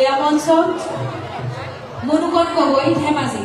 এয়া মঞ্চত মুনুকন গগৈ ধেমাজি।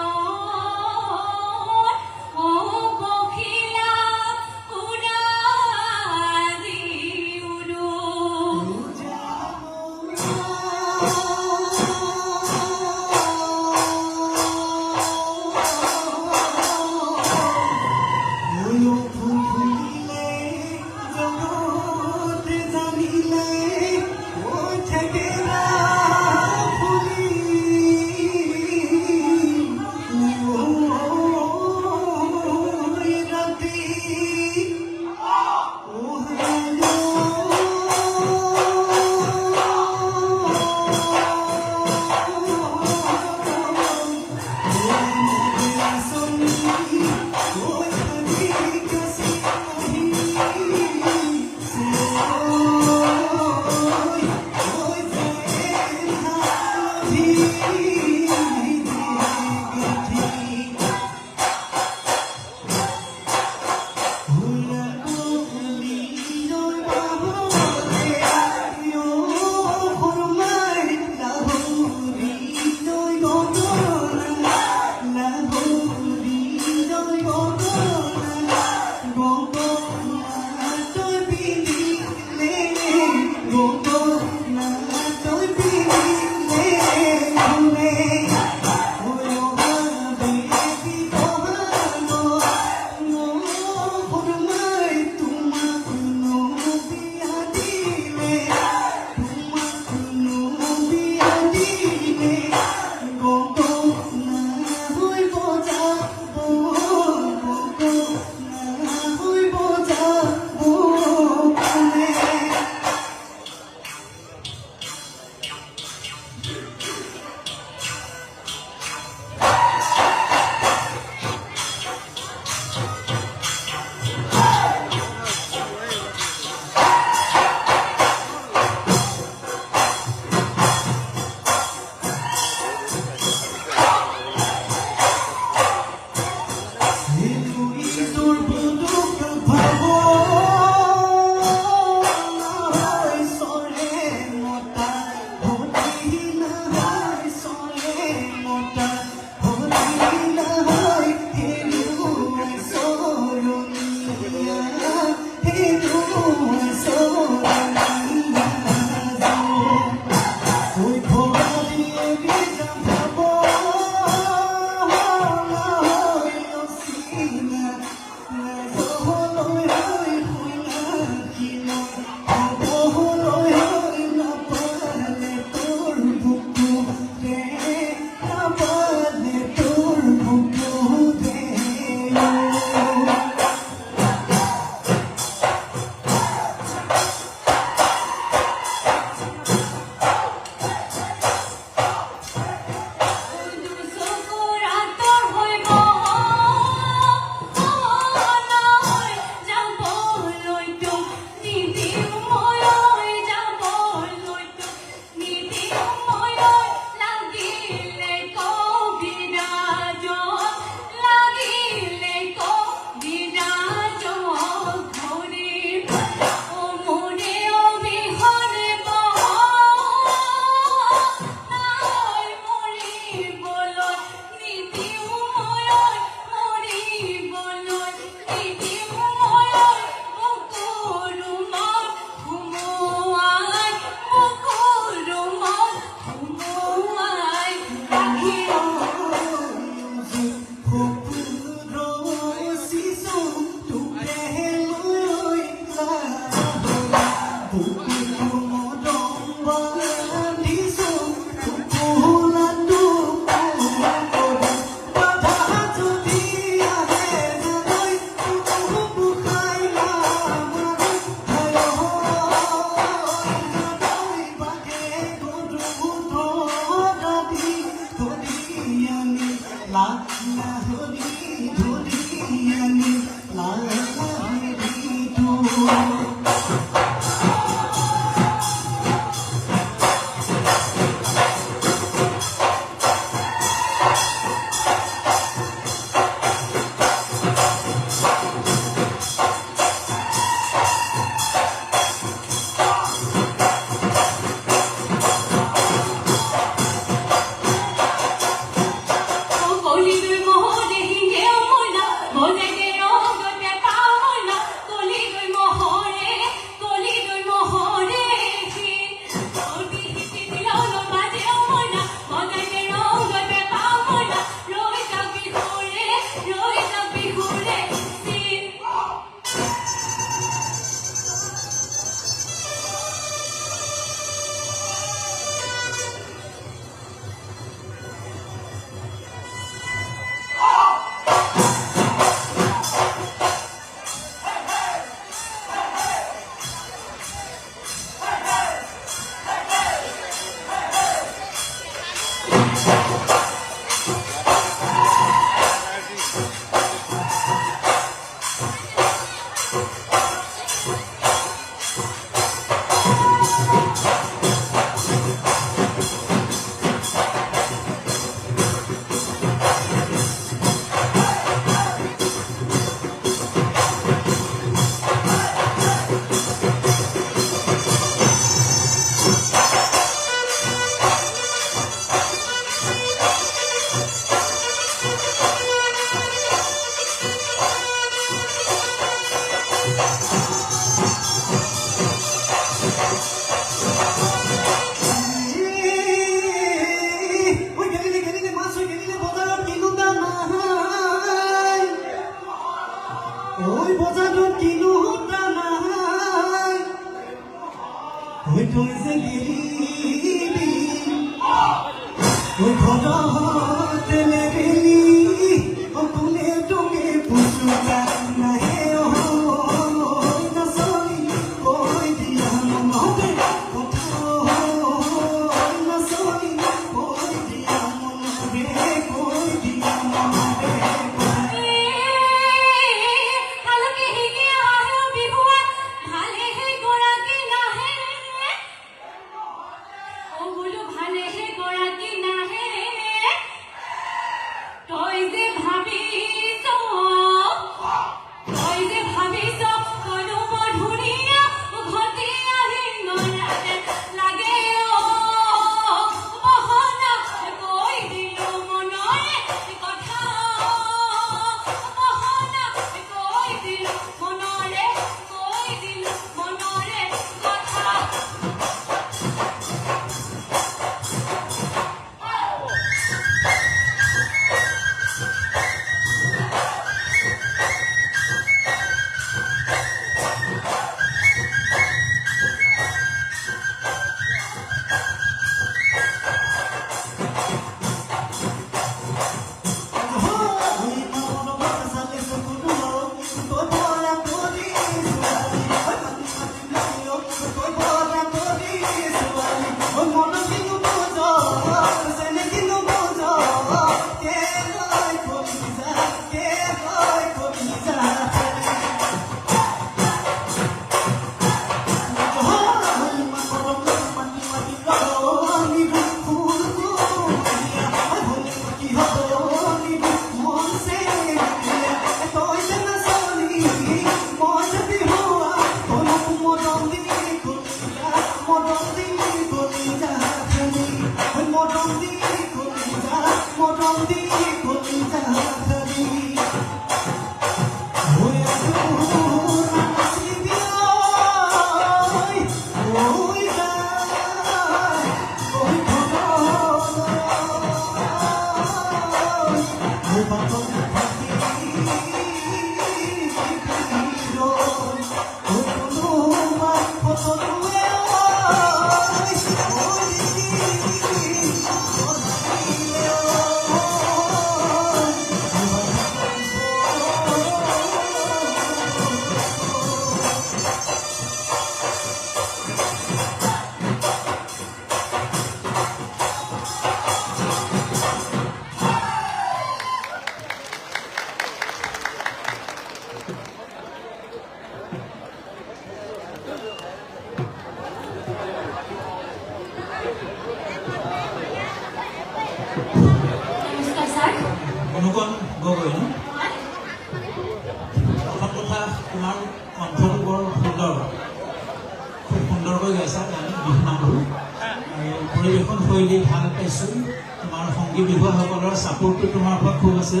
পৰিৱেশন শৈলী ভাল পাইছোঁ তোমাৰ সংগী বিহুসকলৰ ছাপোৰ্টটো তোমাৰ পৰা খুব আছে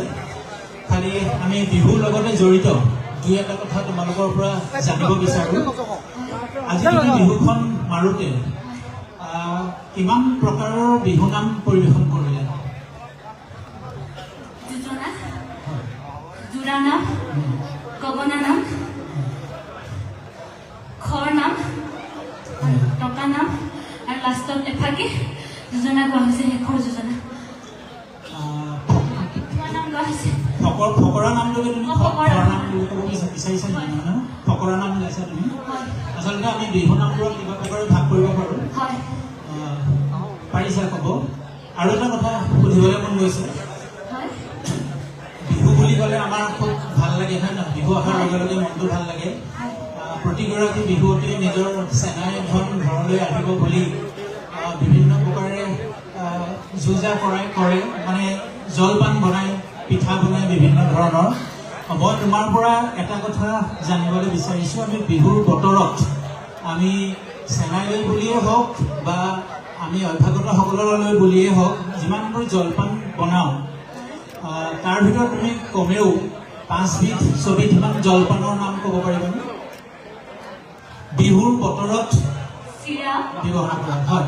খালি আমি বিহুৰ লগতে জড়িত দুই এটা কথা তোমালোকৰ পৰা জানিব বিচাৰোঁ আজি তুমি বিহুখন মাৰোঁতে কিমান প্ৰকাৰৰ বিহু নাম পৰিৱেশন কৰিলে জোৰা নাম গগনা নাম খৰ নাম টকা নাম আৰু লাষ্টত এফাকে যোজনা কোৱা হৈছে শেষৰ যোজনা নাম লোৱা হৈছে ফকৰা নাম লৈ তুমি ফকৰা নাম বুলি ক'ব বিচাৰিছা নেকি মানে ফকৰা নাম গাইছা তুমি আচলতে আমি বিহু নামবোৰক কিবা প্ৰকাৰে ভাগ কৰিব পাৰোঁ পাৰিছা ক'ব আৰু এটা কথা সুধিবলৈ মন গৈছে বিহু বুলি ক'লে আমাৰ খুব ভাল লাগে হয় নহয় বিহু অহাৰ লগে লগে মনটো ভাল লাগে প্ৰতিগৰাকী বিহুৱতী নিজৰ চেনাই ধন ঘৰলৈ আহিব বুলি বিভিন্ন প্ৰকাৰে যো-জা কৰে মানে জলপান বনাই পিঠা বনাই বিভিন্ন ধৰণৰ মই তোমাৰ পৰা এটা কথা জানিবলৈ বিচাৰিছোঁ আমি বিহুৰ বতৰত আমি চেনাইলৈ বুলিয়েই হওক বা আমি অভ্যাগতসকললৈ বুলিয়েই হওক যিমানবোৰ জলপান বনাওঁ তাৰ ভিতৰত তুমি কমেও 5বিধ 6বিধমান জলপানৰ নাম ক'ব পাৰিবানে বিহুৰ বতৰত চিৰা ব্যৱহাৰ কৰা হয়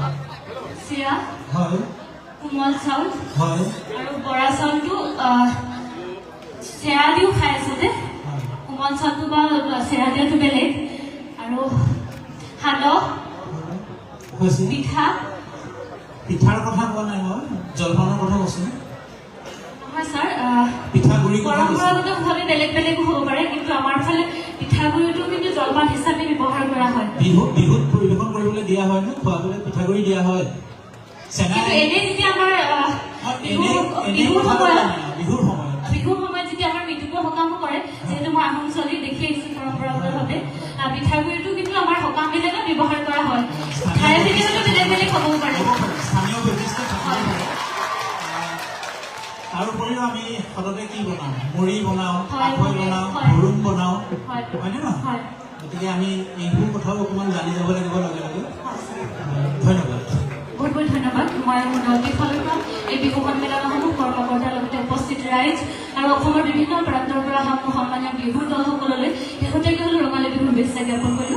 চিৰা হয় কোমল চাউল হয় আৰু বৰা চাউলটো চেৰা দিও খাই আছে যে কোমল চাউলটো বা চেৰা দিয়াটো বেলেগ আৰু সান্দহ হৈছে পিঠা পিঠাৰ কথা কোৱা নাই মই জলপানৰ কথা কৈছোঁ নহয় ছাৰ পিঠাগুড়ি কথা কৈছোঁ পৰম্পৰাগতভাৱে বেলেগ বেলেগো হ'ব পাৰে কিন্তু আমাৰ ফালে পিঠাগুড়িটো কিন্তু জলপান হিচাপে ব্যৱহাৰ কৰা হয় বিহুত পৰিৱেশন কৰিবলৈ দিয়া হয় ন খোৱাবলৈ পিঠাগুড়ি দিয়া হয় কিন্তু এনেই যেতিয়া আমাৰ বিহুৰ সময়ত যেতিয়া আমাৰ মৃত্যুবোৰ সকাম কৰে যিহেতু মই আহোম ছোৱালী দেখি আহিছোঁ পৰম্পৰাগতভাৱে পিঠাগুড়িটো কিন্তু আমাৰ সকাম বিলাকত ব্যৱহাৰ কৰা হয় ঠায়ে ভেদে বেলেগ বেলেগ হ'ব পাৰে স্থানীয় বৈশিষ্ট্য থাকিব পাৰে তাৰ উপৰিও আমি সদতে কি বনাওঁ মুড়ি বনাওঁ আখৈ বনাওঁ হুৰুম বনাওঁ হয়নে নহয় গতিকে আমি এইবোৰ কথাও অকণমান জানি যাব লাগিব লগে লগে ধন্যবাদ বহুত বহুত ধন্যবাদ মই মোৰ দলটিৰ ফালৰ পৰা এই বিহু সন্মিলনসমূহ কৰ্মকৰ্তাৰ লগতে উপস্থিত ৰাইজ আৰু অসমৰ বিভিন্ন প্ৰান্তৰ পৰা অহা সন্মানীয় বিহুৰ দলসকললৈ শেহতীয়াকৈ ৰঙালী বিহুৰ শুভেচ্ছা জ্ঞাপন কৰিলোঁ